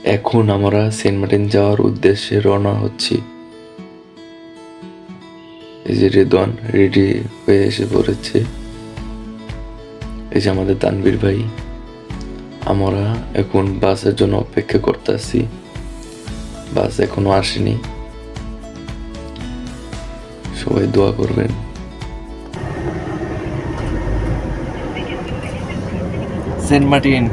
এখন আমরা Saint Martin যাওয়ার উদ্দেশ্যে রওনা হচ্ছি। এই যে রেদওয়ান রেডি হয়ে এসে পড়েছে। এই যে আমাদের তানভীর ভাই। আমরা এখন বাসের জন্য অপেক্ষা করতেছি, বাস এখনো আসেনি। সবাই দোয়া করবেন। সেন্ট মার্টিন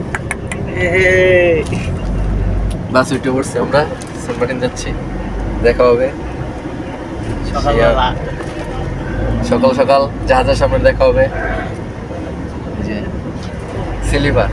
বাস উঠে পড়ছি, আমরা সেন্ট মার্টিন যাচ্ছি। দেখা হবে সকাল সকাল জাহাজের সামনে দেখা হবে। যে সিলিভার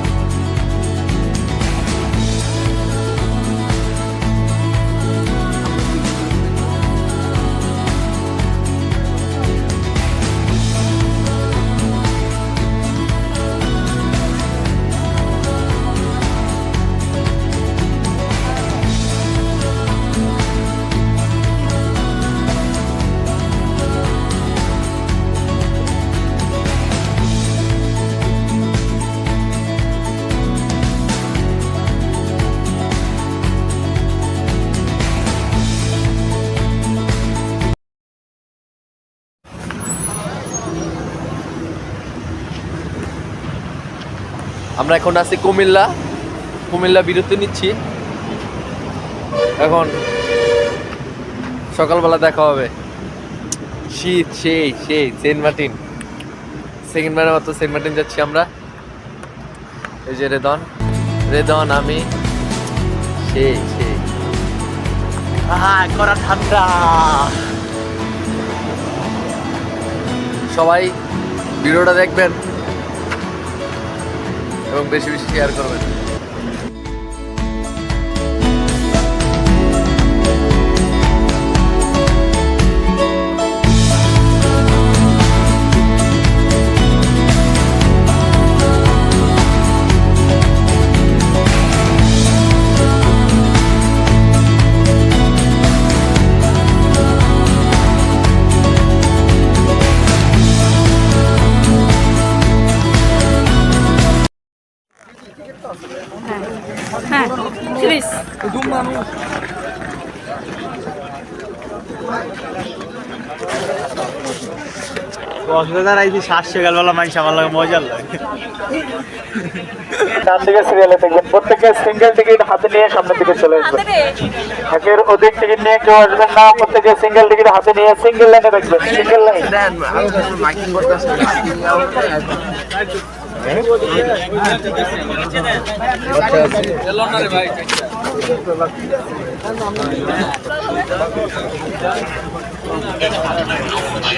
আমরা এখন আছি কুমিল্লা বিরতি নিচ্ছি। এখন সকালবেলা দেখা হবে। শীত সেই সেন্ট মার্টিন, সেকেন্ডবারের মতো সেন্ট মার্টিন যাচ্ছি আমরা। এই যে রেদন আমি সেই করা ঠান্ডা। সবাই ভিডিওটা দেখবেন এবং বেশি বেশি শেয়ার করবেন। হ্যাঁ প্লিজ কক্সবাজার আইছি 7 সকালবেলা মানুষ আমার লাগে মজার লাগে। ডান দিকে সিরিয়ালে দেখবেন, প্রত্যেকে সিঙ্গেল টিকিট হাতে নিয়ে সামনের দিকে চলে আসবেন। একের অধিক টিকিট নিয়ে কেউ আসবেন না, প্রত্যেকে সিঙ্গেল টিকিট হাতে নিয়ে সিঙ্গেল লাইনে দেখবেন। সিঙ্গেল লাইন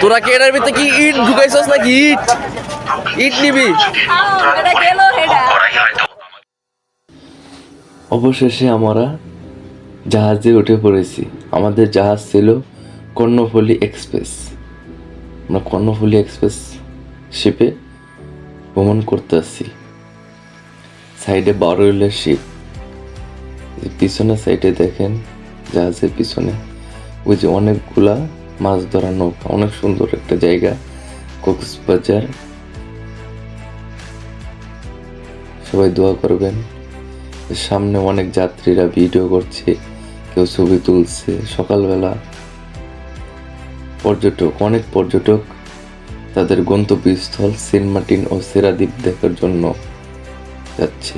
তোরা কি এটার ভিতরে কি ইট ঢুকাইছস নাকি? ইট নিবি? অবশেষে আমরা জাহাজে উঠে পড়েছি। আমাদের জাহাজ ছিল কর্ণফুলী এক্সপ্রেস। আমরা কর্ণফুলী এক্সপ্রেস শিপে ভ্রমণ করতে আসছি। সাইডে 12 হুইলের শিপ। পিছনে সাইডে দেখেন, জাহাজের পিছনে ওই যে অনেকগুলা মাছ ধরা নৌকা। অনেক সুন্দর একটা জায়গা কক্সবাজার। সবাই দোয়া করবেন। সামনে অনেক যাত্রীরা ভিডিও করছে, কেউ ছবি তুলছে। সকালবেলা অনেক পর্যটক তাদের গন্তব্যস্থল সেন্ট মার্টিন ও সেরাদ্বীপ দেখার জন্য যাচ্ছে।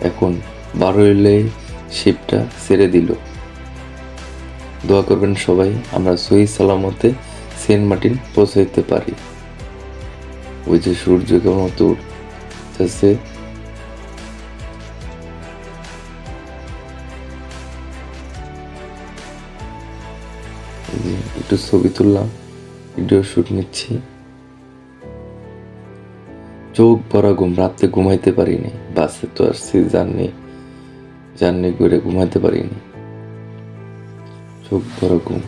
এখন 12 হুইলে শিপটা ছেড়ে দিল। দোয়া করবেন সবাই, আমরা সহি সালামতে সেন্ট মার্টিন পৌঁছাইতে পারি। ওই যে সূর্য কেমন উঠতেছে। একটু ছবি তুললাম, ভিডিও শুট নিচ্ছি। চোখ ভরা ঘুম, রাতে ঘুমাইতে পারিনি। বাসে তো আসছি, জার্নি করে ঘুমাইতে পারিনি। চোখ ভরা ঘুম।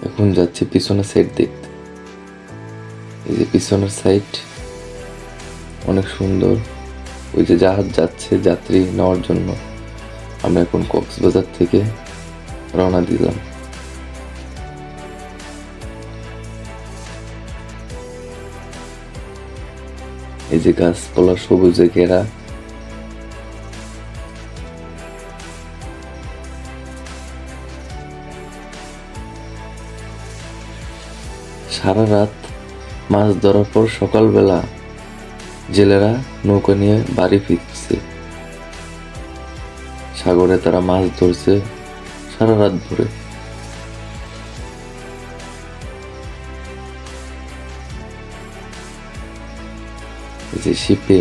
এখন যাচ্ছি পিছনের সাইড দেখতে। এই যে পিছনের সাইড অনেক সুন্দর। ওই যে জাহাজ যাচ্ছে যাত্রী নেওয়ার জন্য। আমরা এখন কক্সবাজার থেকে রওনা দিলাম। এই যে গাছপালা সবুজে ঘেরা। সারা রাত মাছ ধরার পর সকালবেলা জেলেরা নৌকা নিয়ে বাড়ি ফিরছে। সাগরে তারা মাছ ধরছে সারা রাত ভরে। এই যে শিপে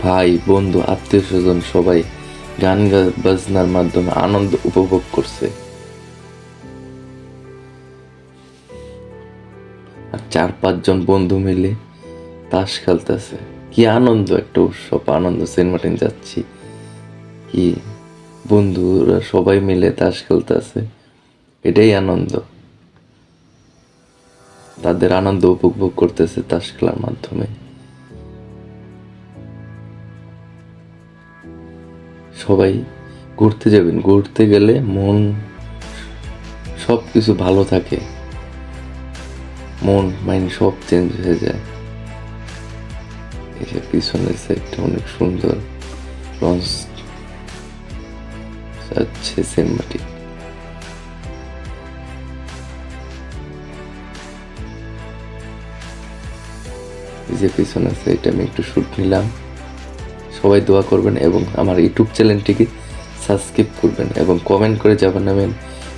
ভাই বন্ধু আত্মীয় স্বজন সবাই গান বাজনার মাধ্যমে আনন্দ উপভোগ করছে। আর 4-5 জন বন্ধু মিলে তাস খেলতেছে। কি আনন্দ, একটা উৎসব আনন্দ। সেন্ট মার্টিন যাচ্ছি, কি বন্ধুরা সবাই মিলে তাস খেলতেছে, এটাই আনন্দ। তাদের আনন্দ উপভোগ করতেছে তাস খেলার মাধ্যমে। সবাই ঘুরতে যাবেন, ঘুরতে গেলে মন সবকিছু ভালো থাকে, মন মাইন্ড সব চেঞ্জ হয়ে যায়। এই যে পিছনের সাইডটা অনেক সুন্দর লঞ্চ যাচ্ছে সেন্ট মার্টিন। এই যে পিছনের সাইডটা আমি একটু শুট নিলাম। সবাই দোয়া করবেন এবং আমার ইউটিউব চ্যানেলটিকে সাবস্ক্রাইব করবেন এবং কমেন্ট করে জানাবেন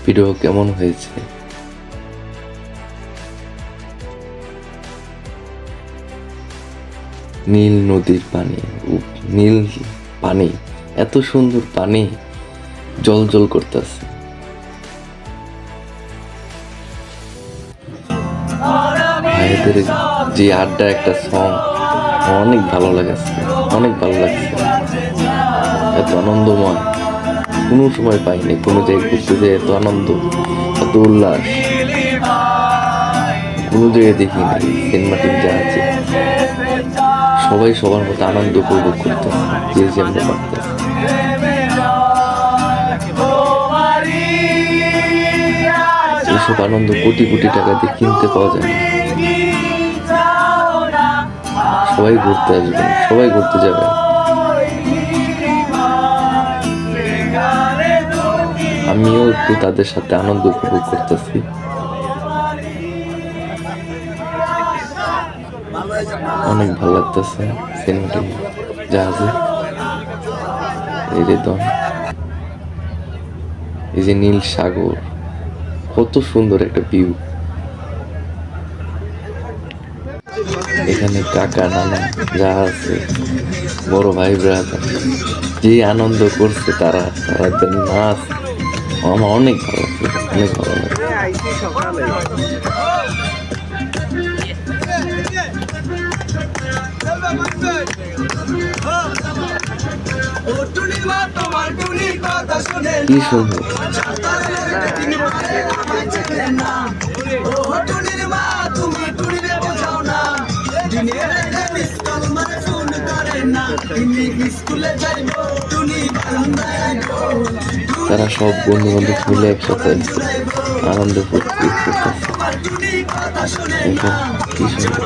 ভিডিও কেমন হয়েছে। নীল নদীর পানি, নীল পানি, এত সুন্দর পানি, জল জল করতেছে। ভাইদের যে আড্ডা একটা সং অনেক ভালো লাগছে, অনেক ভালো লাগছে। এত আনন্দময় কোনো সময় পাইনি, কোনো জায়গায় ঘুরতে যেয়ে এত আনন্দ, এত উল্লাস কোনো জায়গায় দেখিনি। সেন্ট মার্টিন যা আছে সবাই সবার মতো আনন্দ উপভোগ করতেছে, যে যেমন পারতেছে। এইসব আনন্দ কোটি কোটি টাকা দিয়ে কিনতে পাওয়া যায় না। সবাই ঘুরতে আসবেন, সবাই ঘুরতে যাবেন। আমিও একটু তাদের সাথে আনন্দ উপভোগ করতেছি। অনেক ভালো লাগতেছে সেন্ট মার্টিন জাহাজে। এই যে এই যে নীল সাগর, কত সুন্দর একটা ভিউ। এখানে কাকা নানা যা আছে, বড় ভাই ব্রাদার যে আনন্দ করছে, তাদের নাচ আমার অনেক ভালো লাগছে, অনেক ভালো লাগছে। কি সুন্দর তারা সব বন্ধু বান্ধব মিলে একসাথে আনন্দ ফুর্তি করতেছে। কি সুন্দর।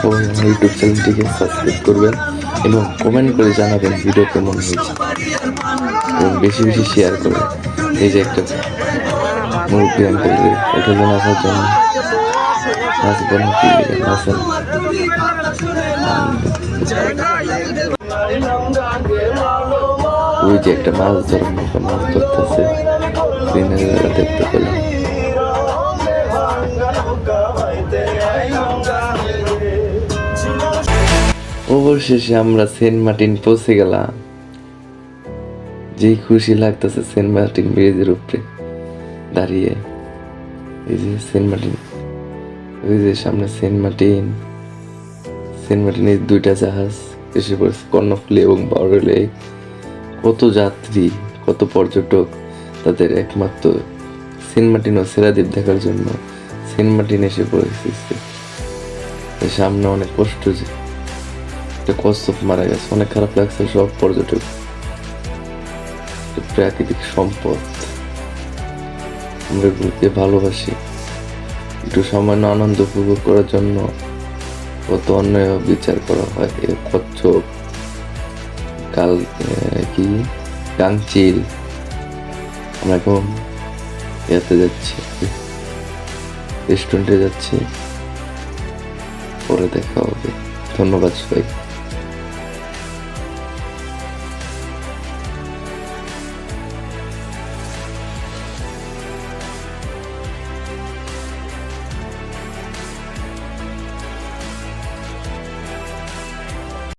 সবাই আমার ইউটিউব চ্যানেলটিকে সাবস্ক্রাইব করবেন এবং কমেন্ট করে জানাবেন ভিডিও কেমন হয়েছে এবং বেশি বেশি শেয়ার করবেন। এই যে একটা মুরব্বী আঙ্কেল এটা যেন আসার জন্য নাচবেন, কি নাচেন। ওই যে একটা মাছ ধরার মতো মাছ ধরতেছে, দিনের বেলা দেখতে পেলাম। অবশেষে আমরা সেন্ট মার্টিন পৌঁছে গেলাম। যে খুশি লাগতেছে সেন্ট মার্টিন ব্রিজের উপরে দাঁড়িয়ে। এই যে সেন্ট মার্টিন, ওই যে সামনে সেন্ট মার্টিনের 2টা জাহাজ এসে পড়েছে, কর্ণফুলী এবং বাউরেলে। কত যাত্রী, কত পর্যটক তাদের একমাত্র সেন্ট মার্টিন ও সেরাদ্বীপ দেখার জন্য সেন্ট মার্টিন এসে পড়েছি। সামনে অনেক কষ্ট, যে একটা কচ্ছপ মারা গেছে, অনেক খারাপ লাগছে। সব পর্যটক, প্রাকৃতিক সম্পদ আমরা এগুলোকে ভালোবাসি। একটু সামান্য আনন্দ উপভোগ করার জন্য কত অন্যায় বিচার করা হয়। কচ্ছপ, কি গাংচিল। আমরা এখন এতে যাচ্ছি, রেস্টুরেন্টে যাচ্ছি, পরে দেখা হবে। ধন্যবাদ সবাই।